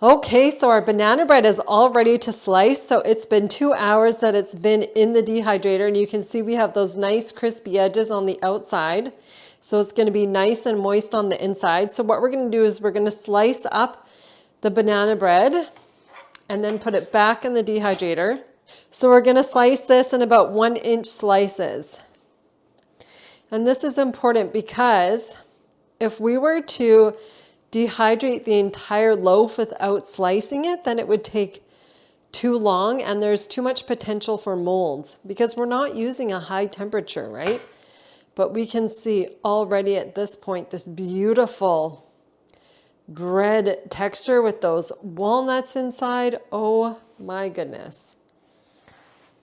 Okay, so our banana bread is all ready to slice. So it's been 2 hours that it's been in the dehydrator, and you can see we have those nice crispy edges on the outside. So it's going to be nice and moist on the inside. So what we're going to do is we're going to slice up the banana bread and then put it back in the dehydrator. So we're going to slice this in about 1-inch slices. And this is important because if we were to dehydrate the entire loaf without slicing it, then it would take too long and there's too much potential for molds because we're not using a high temperature, right? But we can see already at this point this beautiful bread texture with those walnuts inside. Oh my goodness.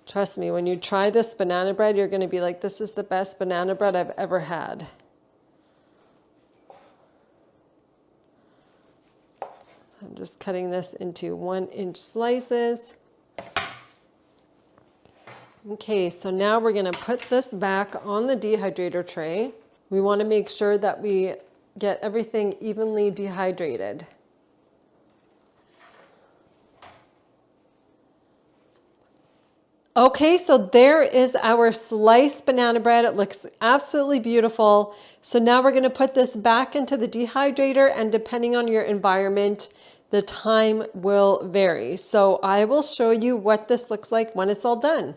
Trust me, when you try this banana bread, you're going to be like, this is the best banana bread I've ever had. I'm just cutting this into 1-inch slices. Okay, so now we're going to put this back on the dehydrator tray. We want to make sure that we get everything evenly dehydrated. Okay, so there is our sliced banana bread. It looks absolutely beautiful. So now we're going to put this back into the dehydrator, and depending on your environment, the time will vary. So I will show you what this looks like when it's all done.